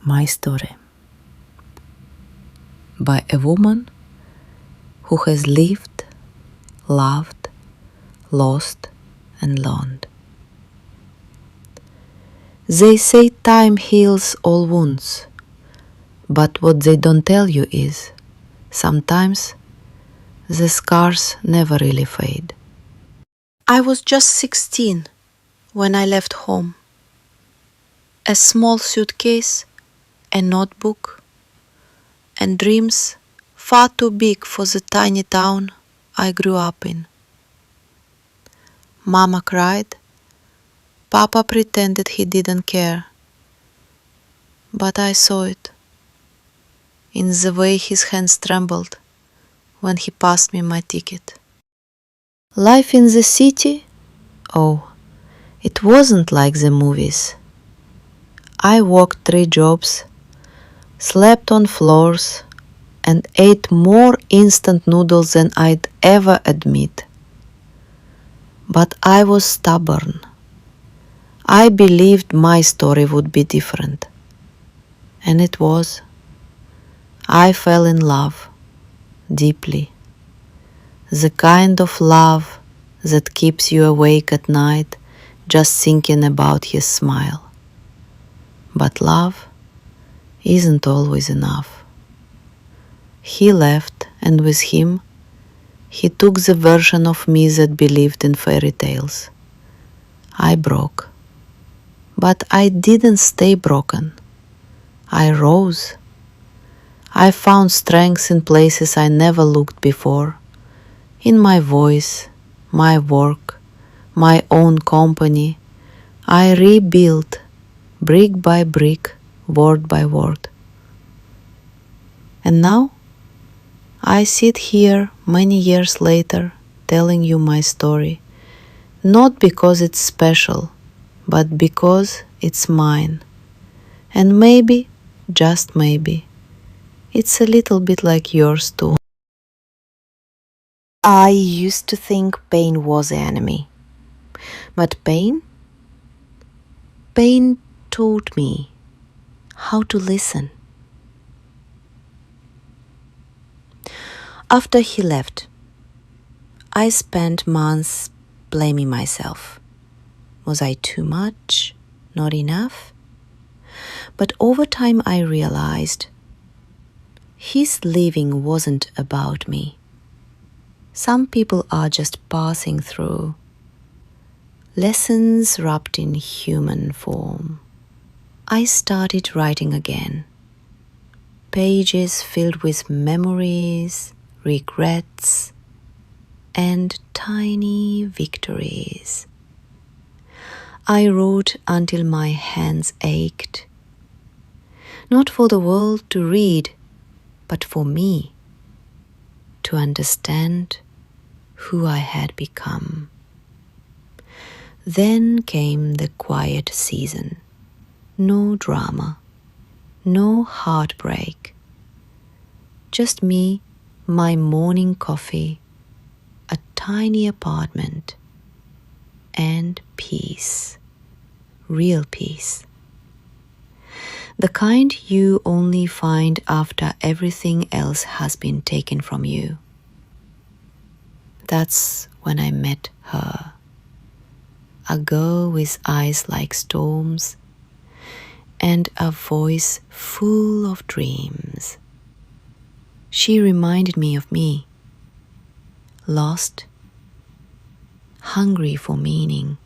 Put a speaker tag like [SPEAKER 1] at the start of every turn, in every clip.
[SPEAKER 1] My story by a woman who has lived, loved, lost, and learned. They say time heals all wounds, but what they don't tell you is sometimes the scars never really fade. I was just 16 when I left home. A small suitcase, a notebook, and dreams far too big for the tiny town I grew up in. Mama cried. Papa pretended he didn't care. But I saw it in the way his hands trembled when he passed me my ticket. Life in the city? Oh, it wasn't like the movies. I worked 3 jobs, slept on floors, and ate more instant noodles than I'd ever admit. But I was stubborn. I believed my story would be different. And it was. I fell in love, deeply. The kind of love that keeps you awake at night just thinking about his smile. But love isn't always enough. He left, and with him, he took the version of me that believed in fairy tales. I broke. But I didn't stay broken. I rose. I found strength in places I never looked before. In my voice, my work, my own company. I rebuilt, brick by brick, word by word. And now, I sit here many years later telling you my story, not because it's special, but because it's mine. And maybe, just maybe, it's a little bit like yours too. I used to think pain was the enemy. But pain taught me how to listen. After he left, I spent months blaming myself. Was I too much? Not enough? But over time I realized his leaving wasn't about me. Some people are just passing through. Lessons wrapped in human form. I started writing again. Pages filled with memories, regrets, and tiny victories. I wrote until my hands ached. Not for the world to read, but for me to understand who I had become. Then came the quiet season. No drama, no heartbreak. Just me, my morning coffee, a tiny apartment, and peace. Real peace. The kind you only find after everything else has been taken from you. That's when I met her. A girl with eyes like storms and a voice full of dreams. She reminded me of me, lost, hungry for meaning.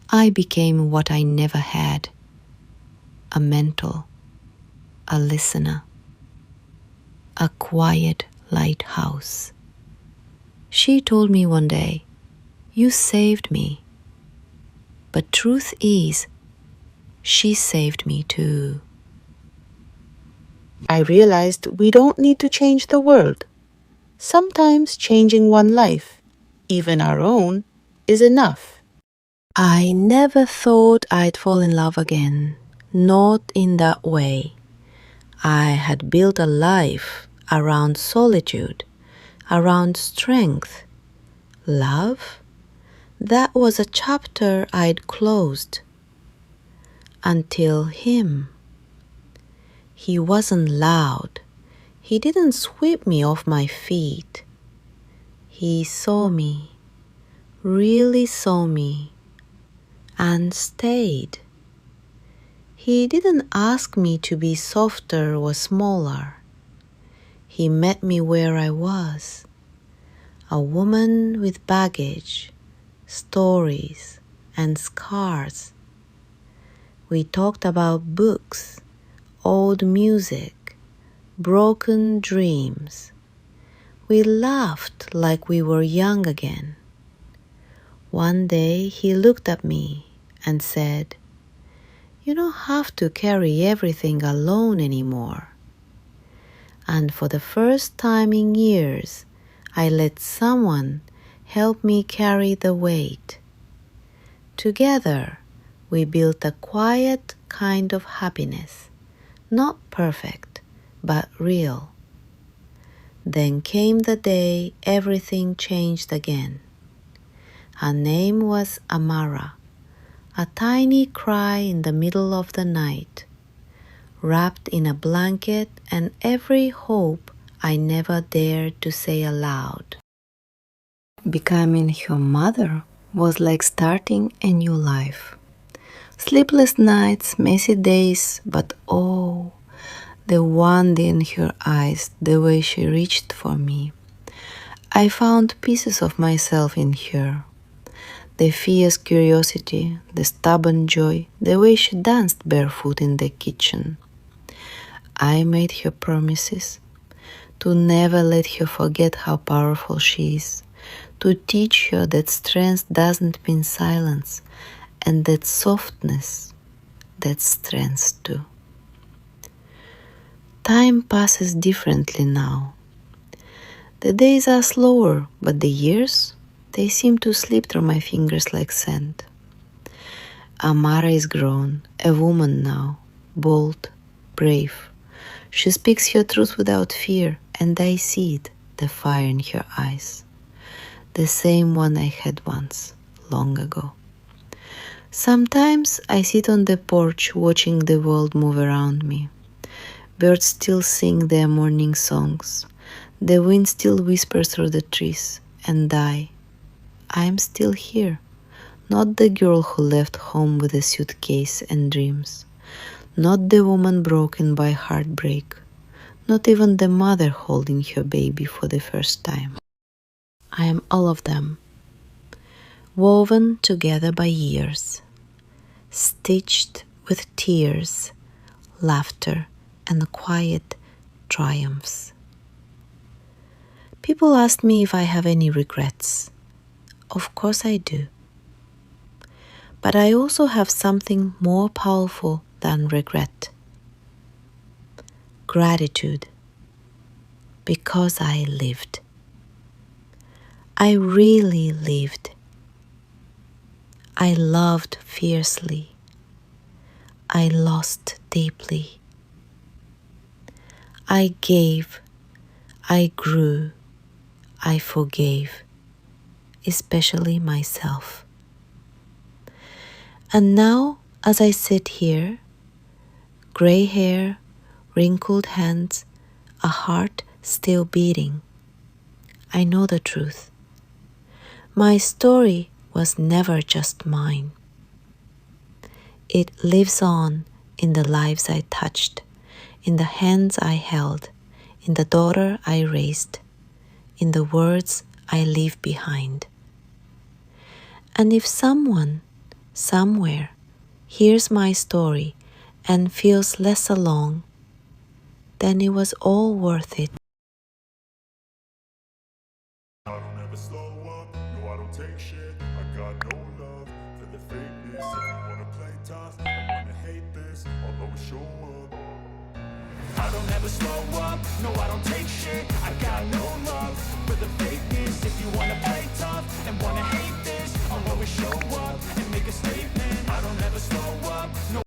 [SPEAKER 1] I became what I never had, a mentor, a listener, a quiet lighthouse. She told me one day, "You saved me." But truth is, she saved me too.
[SPEAKER 2] I realized we don't need to change the world. Sometimes changing one life, even our own, is enough.
[SPEAKER 1] I never thought I'd fall in love again, not in that way. I had built a life around solitude, around strength. Love? That was a chapter I'd closed. Until him. He wasn't loud. He didn't sweep me off my feet. He saw me, really saw me, and stayed. He didn't ask me to be softer or smaller. He met me where I was, a woman with baggage, stories, and scars. We talked about books, old music, broken dreams. We laughed like we were young again. One day he looked at me and said, "You don't have to carry everything alone anymore." And for the first time in years, I let someone help me carry the weight. Together, we built a quiet kind of happiness, not perfect, but real. Then came the day everything changed again. Her name was Amara, a tiny cry in the middle of the night, wrapped in a blanket and every hope I never dared to say aloud. Becoming her mother was like starting a new life. Sleepless nights, messy days, but oh, the wonder in her eyes, the way she reached for me. I found pieces of myself in her. The fierce curiosity, the stubborn joy, the way she danced barefoot in the kitchen. I made her promises to never let her forget how powerful she is, to teach her that strength doesn't mean silence, and that softness, that's strength too. Time passes differently now. The days are slower, but the years, they seem to slip through my fingers like sand. Amara is grown, a woman now, bold, brave. She speaks her truth without fear, and I see it, the fire in her eyes. The same one I had once, long ago. Sometimes I sit on the porch watching the world move around me. Birds still sing their morning songs. The wind still whispers through the trees, and I'm still here, not the girl who left home with a suitcase and dreams, not the woman broken by heartbreak, not even the mother holding her baby for the first time. I am all of them, woven together by years, stitched with tears, laughter, and quiet triumphs. People ask me if I have any regrets. Of course I do. But I also have something more powerful than regret. Gratitude. Because I lived. I really lived. I loved fiercely. I lost deeply. I gave. I grew. I forgave, especially myself. And now, as I sit here, gray hair, wrinkled hands, a heart still beating, I know the truth. My story was never just mine. It lives on in the lives I touched, in the hands I held, in the daughter I raised, in the words I leave behind. And if someone, somewhere, hears my story and feels less alone, then it was all worth it.
[SPEAKER 3] I don't ever slow up, no I don't take shit. I got no love for the fakeness. If you wanna play tough and wanna hate this, I'll always show up. I don't ever slow up, no I don't take shit. I got no love for the fakeness. If you wanna play tough and wanna hate this, I'll always show up and make a statement. I don't ever slow up, no